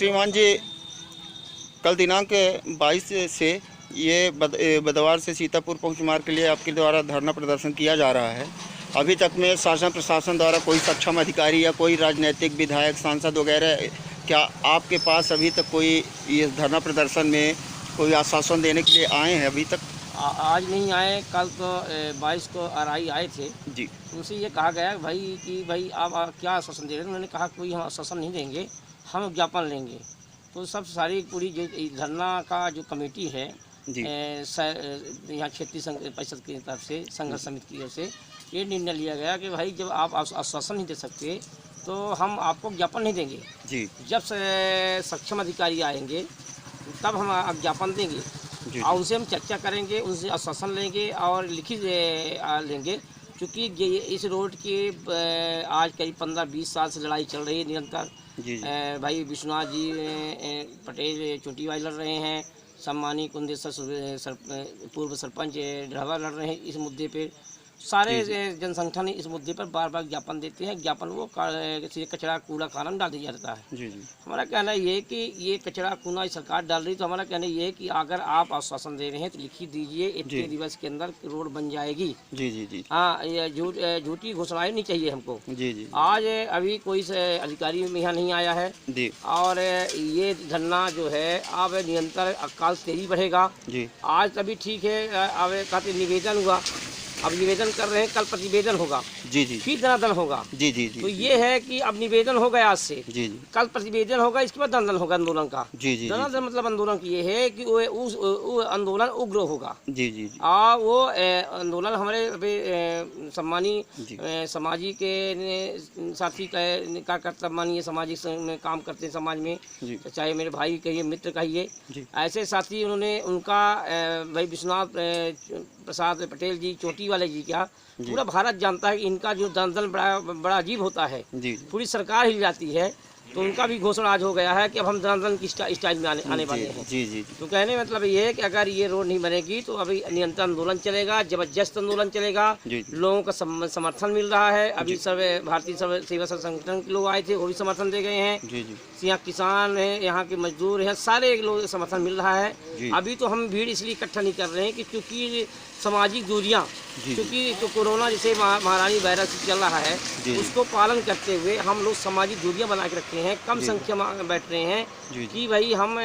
श्रीमान जी, कल दिनांक 22 से ये बुधवार से सीतापुर पहुंच मार्ग के लिए आपके द्वारा धरना प्रदर्शन किया जा रहा है। अभी तक में शासन प्रशासन द्वारा कोई सक्षम अधिकारी या कोई राजनीतिक विधायक सांसद वगैरह, क्या आपके पास अभी तक कोई ये धरना प्रदर्शन में कोई आश्वासन देने के लिए आए हैं अभी तक? आज नहीं आए, कल तो 22 को आरआई आए थे जी। उनसे ये कहा गया भाई आप क्या आश्वासन दे रहे हैं। उन्होंने कहा कोई हम आश्वासन नहीं देंगे, हम ज्ञापन लेंगे। तो सब सारी पूरी जो धरना का जो कमेटी है यहाँ क्षेत्रीय परिषद की तरफ से, संघर्ष समिति की ओर से ये निर्णय लिया गया कि भाई जब आप आश्वासन नहीं दे सकते तो हम आपको ज्ञापन नहीं देंगे जी। जब सक्षम अधिकारी आएंगे तब हम ज्ञापन देंगे और उनसे हम चर्चा करेंगे, उनसे आश्वासन लेंगे और लिखित लेंगे। क्योंकि इस रोड के आज करीब 15-20 साल से लड़ाई चल रही है निरंतर। भाई विश्वनाथ जी पटेल चोटीवाई लड़ रहे हैं, सम्मानी कुंदेश्वर पूर्व सरपंच ढाबा लड़ रहे हैं इस मुद्दे पे। सारे जनसंगठन इस मुद्दे पर बार बार ज्ञापन देते हैं। ज्ञापन वो कचरा कूड़ा कानून डाल दिया जाता है। हमारा कहना ये है कि ये कचरा कूड़ा सरकार डाल रही, तो हमारा कहना ये है कि अगर आप आश्वासन दे रहे हैं तो लिखित दीजिए, इतने दिवस के अंदर रोड बन जाएगी। हाँ, ये झूठी घोषणाएं नहीं चाहिए हमको। आज अभी कोई अधिकारी यहाँ नहीं आया है और ये धरना जो है अब निरंतर अकाल तेजी बढ़ेगा। आज तभी ठीक है, अब कहते निवेदन हुआ, अब निवेदन कर रहे हैं, कल प्रतिवेदन होगा फिर धनादन होगा। तो ये है कि अब निवेदन हो गया आज से, कल प्रतिवेदन होगा, इसके बाद धनादन होगा आंदोलन का। धनादन मतलब आंदोलन की ये है कि वो आंदोलन उग्र होगा। वो आंदोलन हमारे सम्मानीय समाजी के साथी का कर्तव्य मानिए, सामाजिक में काम करते हैं समाज में, चाहे मेरे भाई कहिए, मित्र कहिए, ऐसे साथी उन्होंने उनका भाई विश्वनाथ प्रसाद पटेल जी चोटी वाले जी, क्या पूरा भारत जानता है कि इनका जो आंदोलन बड़ा अजीब होता है, पूरी सरकार हिल जाती है। तो उनका भी घोषणा आज हो गया है कि अब हम आंदोलन की स्टाइल में आने वाले हैं। तो कहने मतलब ये है कि अगर ये रोड नहीं बनेगी तो अभी निरंतर आंदोलन चलेगा, जबरदस्त आंदोलन चलेगा। लोगों का समर्थन मिल रहा है। अभी सब भारतीय सेवा संगठन के लोग आए थे, वो भी समर्थन दे गए हैं। यहाँ किसान है, यहाँ के मजदूर हैं, सारे लोग समर्थन मिल रहा है। अभी तो हम भीड़ इसलिए इकट्ठा नहीं कर रहे हैं कि क्योंकि सामाजिक दूरियां, क्योंकि तो कोरोना जैसे महामारी वायरस चल रहा है, उसको पालन करते हुए हम लोग सामाजिक दूरियां बना के रखते हैं, कम संख्या में बैठ रहे हैं कि भाई हम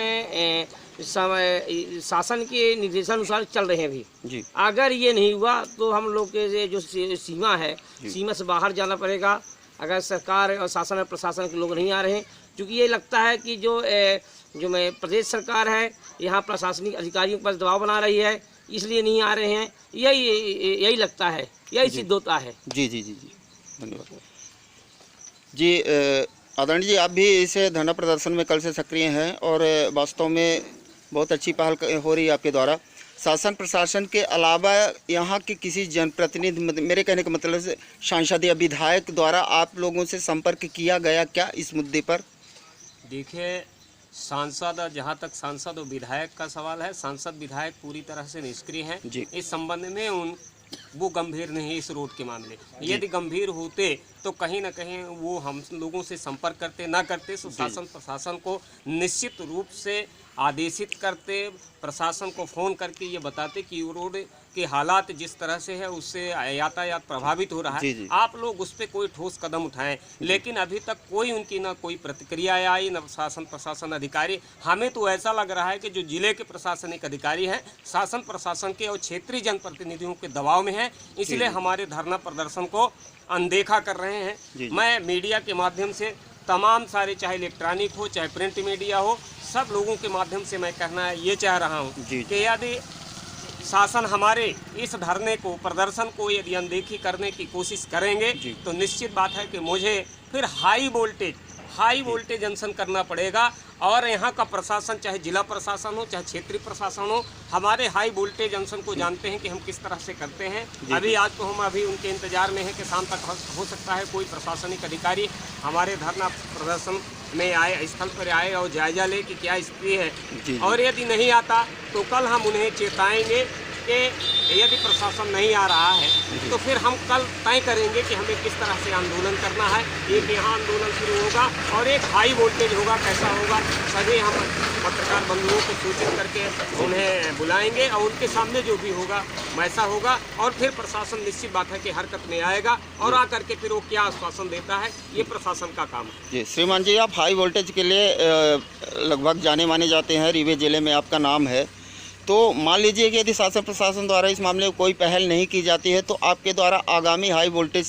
शासन के निर्देशानुसार चल रहे हैं अभी। अगर ये नहीं हुआ तो हम लोग के जो सीमा है, सीमा से बाहर जाना पड़ेगा। अगर सरकार और शासन और प्रशासन के लोग नहीं आ रहे हैं, क्योंकि ये लगता है कि जो प्रदेश सरकार है यहाँ प्रशासनिक अधिकारियों पर दबाव बना रही है, इसलिए नहीं आ रहे हैं। यही लगता है, यही सिद्ध होता है। जी धन्यवाद जी। आदरणीय जी, आप भी इस धरना प्रदर्शन में कल से सक्रिय हैं और वास्तव में बहुत अच्छी पहल हो रही है आपके द्वारा। शासन प्रशासन के अलावा यहाँ के किसी जनप्रतिनिधि, मेरे कहने का मतलब से सांसद या विधायक द्वारा आप लोगों से संपर्क किया गया क्या इस मुद्दे पर? देखिए, सांसद, जहाँ तक सांसद और विधायक का सवाल है, सांसद विधायक पूरी तरह से निष्क्रिय हैं इस संबंध में। वो गंभीर नहीं इस रोड के मामले। यदि गंभीर होते तो कहीं ना कहीं वो हम लोगों से संपर्क करते, ना करते तो शासन प्रशासन को निश्चित रूप से आदेशित करते, प्रशासन को फ़ोन करके ये बताते कि रोड के हालात जिस तरह से है उससे यातायात प्रभावित हो रहा है, आप लोग उस पर कोई ठोस कदम उठाएं। लेकिन अभी तक कोई उनकी ना कोई प्रतिक्रिया आई, न शासन प्रशासन अधिकारी। हमें तो ऐसा लग रहा है कि जो जिले के प्रशासनिक अधिकारी हैं शासन प्रशासन के और क्षेत्रीय जनप्रतिनिधियों के दबाव में हैं, इसलिए हमारे धरना प्रदर्शन को अनदेखा कर रहे हैं। मैं मीडिया के माध्यम से तमाम सारे, चाहे इलेक्ट्रॉनिक हो चाहे प्रिंट मीडिया हो, सब लोगों के माध्यम से मैं कहना ये चाह रहा हूँ कि यदि शासन हमारे इस धरने को, प्रदर्शन को यदि अनदेखी करने की कोशिश करेंगे तो निश्चित बात है कि मुझे फिर हाई वोल्टेज अनशन करना पड़ेगा। और यहाँ का प्रशासन, चाहे जिला प्रशासन हो चाहे क्षेत्रीय प्रशासन हो, हमारे हाई वोल्टेज अनशन को जानते हैं कि हम किस तरह से करते हैं। अभी आज तो हम अभी उनके इंतजार में हैं कि शाम तक हो सकता है कोई प्रशासनिक अधिकारी हमारे धरना प्रदर्शन में आए, स्थल पर आए और जायजा ले कि क्या स्थिति है। और यदि नहीं आता तो कल हम उन्हें चेताएंगे कि यदि प्रशासन नहीं आ रहा है तो फिर हम कल तय करेंगे कि हमें किस तरह से आंदोलन करना है। एक यहाँ आंदोलन शुरू होगा और एक हाई वोल्टेज होगा। कैसा होगा, सभी हम पत्रकार बंधुओं को सूचित करके उन्हें बुलाएंगे और उनके सामने जो भी होगा वैसा होगा। और फिर प्रशासन निश्चित बात है कि हरकत में आएगा और आकर के फिर वो क्या आश्वासन देता है, ये प्रशासन का काम है। जी श्रीमान जी, आप हाई वोल्टेज के लिए लगभग जाने माने जाते हैं, रीवा जिले में आपका नाम है। तो मान लीजिए कि यदि शासन प्रशासन द्वारा इस मामले में कोई पहल नहीं की जाती है तो आपके द्वारा आगामी हाई वोल्टेज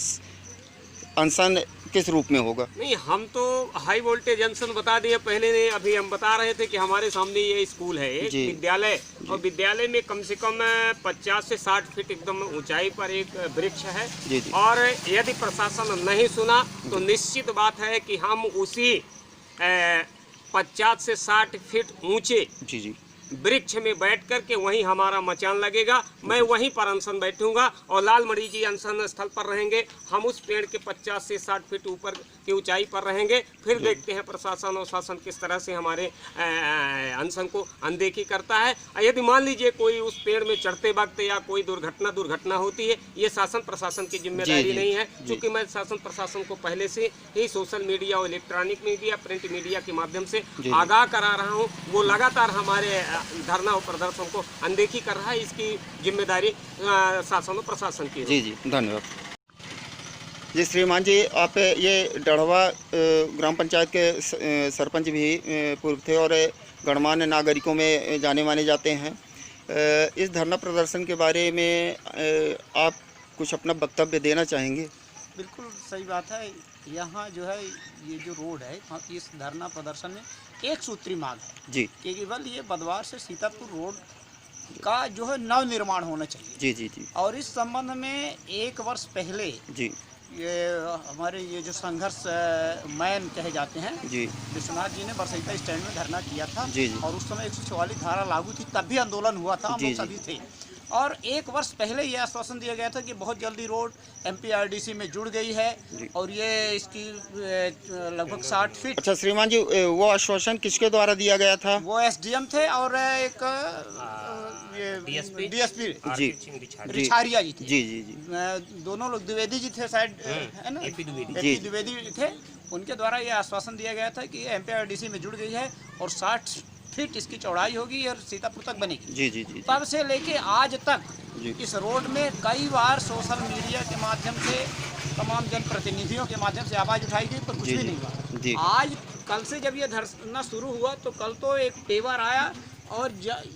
अनशन किस रूप में होगा? नहीं, हम तो हाई वोल्टेज जंक्शन बता दिए पहले ने। अभी हम बता रहे थे कि हमारे सामने ये स्कूल है, एक विद्यालय, और विद्यालय में कम से कम 50 से 60 फीट एकदम ऊंचाई पर एक वृक्ष है। और यदि प्रशासन नहीं सुना तो निश्चित बात है कि हम उसी 50 से 60 फीट ऊंचे वृक्ष में बैठ कर के वहीं हमारा मचान लगेगा। मैं वहीं पर अनशन बैठूंगा और लालमणि जी अनशन स्थल पर रहेंगे। हम उस पेड़ के 50 से 60 फीट ऊपर की ऊंचाई पर रहेंगे। फिर देखते हैं प्रशासन और शासन किस तरह से हमारे अनशन को अनदेखी करता है। यदि मान लीजिए कोई उस पेड़ में चढ़ते वक्त या कोई दुर्घटना होती है, ये शासन प्रशासन की जिम्मेदारी नहीं है। क्योंकि मैं शासन प्रशासन को पहले से ही सोशल मीडिया और इलेक्ट्रॉनिक मीडिया, प्रिंट मीडिया के माध्यम से आगाह करा रहा हूँ। वो लगातार हमारे धरना और प्रदर्शन को अनदेखी कर रहा है। इसकी जिम्मेदारी शासन और प्रशासन की है। जी धन्यवाद। जी श्रीमान जी, आप ये डढ़वा ग्राम पंचायत के सरपंच भी पूर्व थे और गणमान्य नागरिकों में जाने माने जाते हैं। इस धरना प्रदर्शन के बारे में आप कुछ अपना वक्तव्य देना चाहेंगे? बिल्कुल सही बात है। यहाँ जो है ये जो रोड है, इस धरना प्रदर्शन में एक सूत्री मांग है जी कि केवल ये बदवार से सीतापुर रोड का जो है नव निर्माण होना चाहिए। जी। और इस संबंध में 1 वर्ष पहले जी ये हमारे ये जो संघर्ष मैन कहे जाते हैं जी विश्वनाथ जी ने बरसैता स्टैंड में धरना किया था। जी और उस समय 144 धारा लागू थी, तब भी आंदोलन हुआ था, हम लोग सभी थे। और 1 वर्ष पहले ये आश्वासन दिया गया था कि बहुत जल्दी रोड MPRDC में जुड़ गई है और ये इसकी लगभग 60 फीट। अच्छा श्रीमान जी, वो आश्वासन किसके द्वारा दिया गया था? वो SDM थे और एक DSP रिछारिया जी थे। जी दोनों लोग द्विवेदी जी थे शायद, है ना, AP द्विवेदी थे। उनके द्वारा ये आश्वासन दिया गया था कि MPRDC में जुड़ गई है और 60 फीट इसकी चौड़ाई होगी और सीतापुर तक बनेगी। जी। तब से लेके आज तक इस रोड में कई बार सोशल मीडिया के माध्यम से, तमाम जनप्रतिनिधियों के माध्यम से आवाज़ उठाई गई, पर कुछ भी नहीं हुआ। आज कल से जब ये धरना शुरू हुआ तो कल तो एक पेवर आया और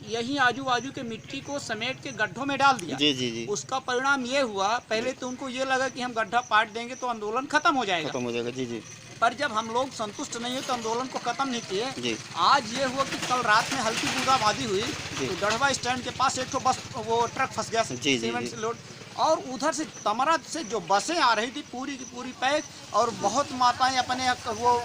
यही आजू बाजू के मिट्टी को समेट के गड्ढों में डाल दिया। जी। उसका परिणाम ये हुआ, पहले तो उनको ये लगा कि हम गड्ढा पाट देंगे तो आंदोलन खत्म हो जाएगा। जी। पर जब हम लोग संतुष्ट नहीं हुए तो आंदोलन को खत्म नहीं किए। आज ये हुआ कि कल रात में हल्की बूंदाबांदी हुई तो डढ़वा स्टैंड के पास एक तो बस वो ट्रक फंस गया सीमेंट से लोड, और उधर से तमरा से जो बसें आ रही थी पूरी की पूरी पैक, और बहुत माताएं अपने वो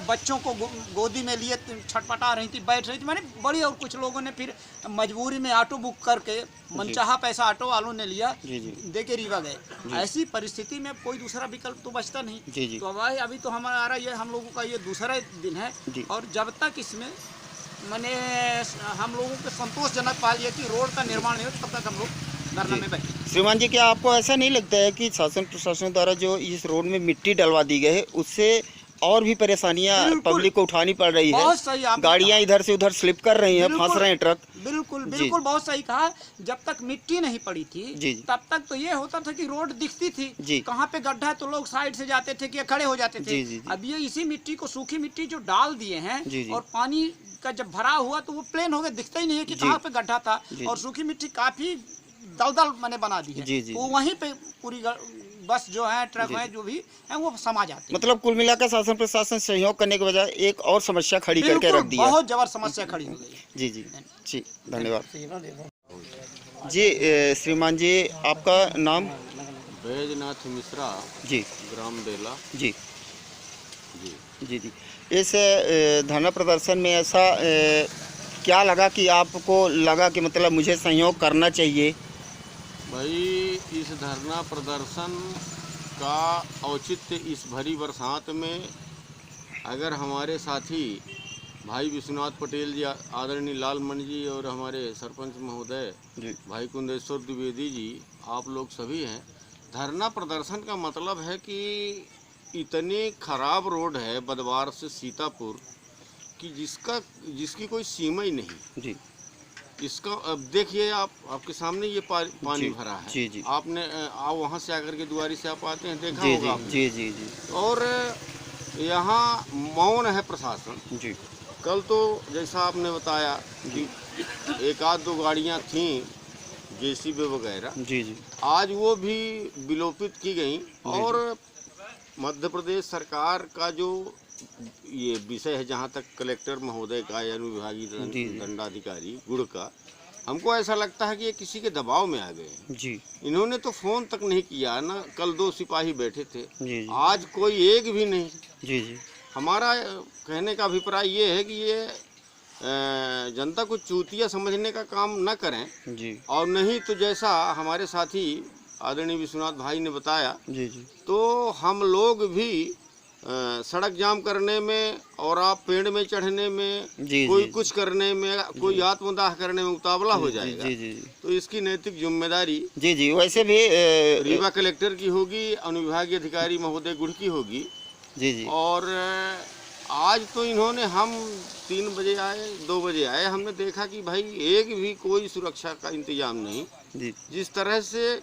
बच्चों को गोदी में लिए छटपटा रही थी, बैठ रही थी, मैंने बड़ी। और कुछ लोगों ने फिर मजबूरी में ऑटो बुक करके मनचाहा पैसा ऑटो वालों ने लिया, दे के रीवा गए। ऐसी परिस्थिति में कोई दूसरा विकल्प तो बचता नहीं। तो अभी तो हमारा ये हम लोगों का ये दूसरा दिन है और जब तक इसमें मैंने हम लोगों को संतोषजनक पाया कि रोड का निर्माण नहीं हो तब तक हम लोग धरना में बैठे। श्रीमान जी, क्या आपको ऐसा नहीं लगता है कि शासन प्रशासन द्वारा जो इस रोड में मिट्टी डलवा दी गई है उससे और भी परेशानियां पब्लिक को उठानी पड़ रही है? बहुत सही, गाड़ियां इधर से उधर स्लिप कर रही हैं, फंस रहे हैं ट्रक। बिल्कुल बहुत सही कहा। जब तक मिट्टी नहीं पड़ी थी तब तक तो ये होता था कि रोड दिखती थी, कहाँ पे गड्ढा है तो लोग साइड से जाते थे कि खड़े हो जाते थे। अब ये इसी मिट्टी को, सूखी मिट्टी जो डाल दिए हैं और पानी का जब भरा हुआ तो वो प्लेन हो गया, दिखता ही नहीं है कि कहाँ पे गड्ढा था। और सूखी मिट्टी काफी दलदल मैंने बना दी है, वो वहीं पे पूरी बस जो है, ट्रक है, जो भी है वो समा जाते हैं। मतलब कुल मिलाकर शासन प्रशासन सहयोग करने के बजाय एक और समस्या खड़ी करके रख दी है। बहुत जबर समस्या खड़ी हो गई। जी धन्यवाद। जी श्रीमान जी, आपका नाम? बैजनाथ मिश्रा जी, ग्राम बेला। जी। इस धरना प्रदर्शन में ऐसा क्या लगा कि आपको लगा कि मतलब मुझे सहयोग करना चाहिए? भाई, इस धरना प्रदर्शन का औचित्य इस भरी बरसात में, अगर हमारे साथी भाई विश्वनाथ पटेल जी, आदरणीय लालमणि जी और हमारे सरपंच महोदय जी भाई कुंदेश्वर द्विवेदी जी, आप लोग सभी हैं। धरना प्रदर्शन का मतलब है कि इतनी खराब रोड है बदवार से सीतापुर कि जिसकी कोई सीमा ही नहीं। जी इसका अब देखिए, आपके सामने ये पानी जी, भरा है। जी जी आपने आप वहाँ से आकर के दुआरी से आप आते हैं, देखा जी होगा जी आपने। जी जी जी और यहाँ मौन है प्रशासन। जी कल तो जैसा आपने बताया कि एक आध दो गाड़ियाँ थीं जेसीबी वगैरह, जी जी आज वो भी विलोपित की गई। और मध्य प्रदेश सरकार का जो ये विषय है, जहाँ तक कलेक्टर महोदय का या अनुविभागीय जी। दंडाधिकारी गुड़ का, हमको ऐसा लगता है कि ये किसी के दबाव में आ गए हैं। जी इन्होंने तो फोन तक नहीं किया ना। कल 2 सिपाही बैठे थे, जी आज कोई एक भी नहीं। जी जी हमारा कहने का अभिप्राय ये है कि ये जनता को चूतिया समझने का काम न करें, जी और नहीं तो जैसा हमारे साथी आदरणीय विश्वनाथ भाई ने बताया, जी जी तो हम लोग भी सड़क जाम करने में और आप पेड़ में चढ़ने में, जी कोई जी कुछ करने में, कोई आत्मदाह करने में उतावला हो जाएगा। जी जी जी तो इसकी नैतिक जिम्मेदारी जी जी वैसे भी रीवा कलेक्टर की होगी, अनुविभागीय अधिकारी महोदय गुड़ की होगी। जी जी और आज तो इन्होंने, हम 3 बजे आए, 2 बजे आए, हमने देखा कि भाई एक भी कोई सुरक्षा का इंतजाम नहीं। जी जिस तरह से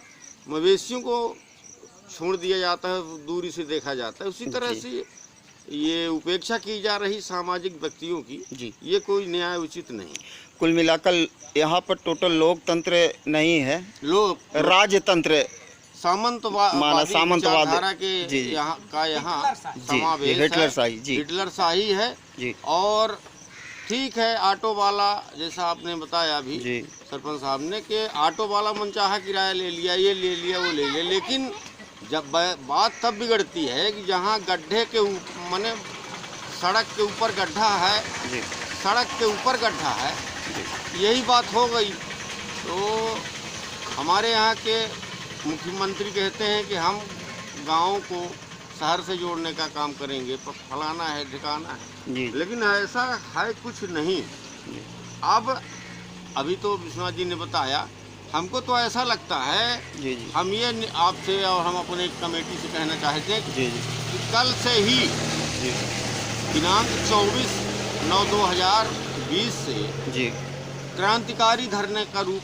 मवेशियों को छोड़ दिया जाता है, दूरी से देखा जाता है, उसी तरह जी। से ये उपेक्षा की जा रही सामाजिक व्यक्तियों की, जी ये कोई न्याय उचित नहीं। कुल मिलाकर यहाँ पर टोटल लोकतंत्र नहीं है, लोग राजतंत्र माना सामंतवाद विचारधारा के जी जी यहाँ जी समावेश हिटलरशाही जी हिटलरशाही है। जी और ठीक है, ऑटो वाला जैसा आपने बताया अभी जी सरपंच साहब ने, कि ऑटो वाला मनचाहा किराया ले लिया, ये ले लिया, वो ले लिया। लेकिन जब बात तब बिगड़ती है कि जहाँ गड्ढे के माने सड़क के ऊपर गड्ढा है, जी सड़क के ऊपर गड्ढा है, यही बात हो गई। तो हमारे यहाँ के मुख्यमंत्री कहते हैं कि हम गाँव को शहर से जोड़ने का काम करेंगे, पर फलाना है, ठिकाना है, जी लेकिन ऐसा है कुछ नहीं। अब अभी तो विश्वनाथ जी ने बताया, हमको तो ऐसा लगता है, जी जी हम ये आपसे और हम अपने कमेटी से कहना चाहते हैं जी जी कि कल से ही जी दिनांक 24/9/2020 से जी क्रांतिकारी धरने का रूप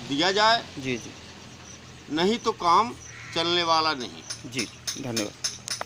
दिया जाए, जी जी नहीं तो काम चलने वाला नहीं। जी धन्यवाद।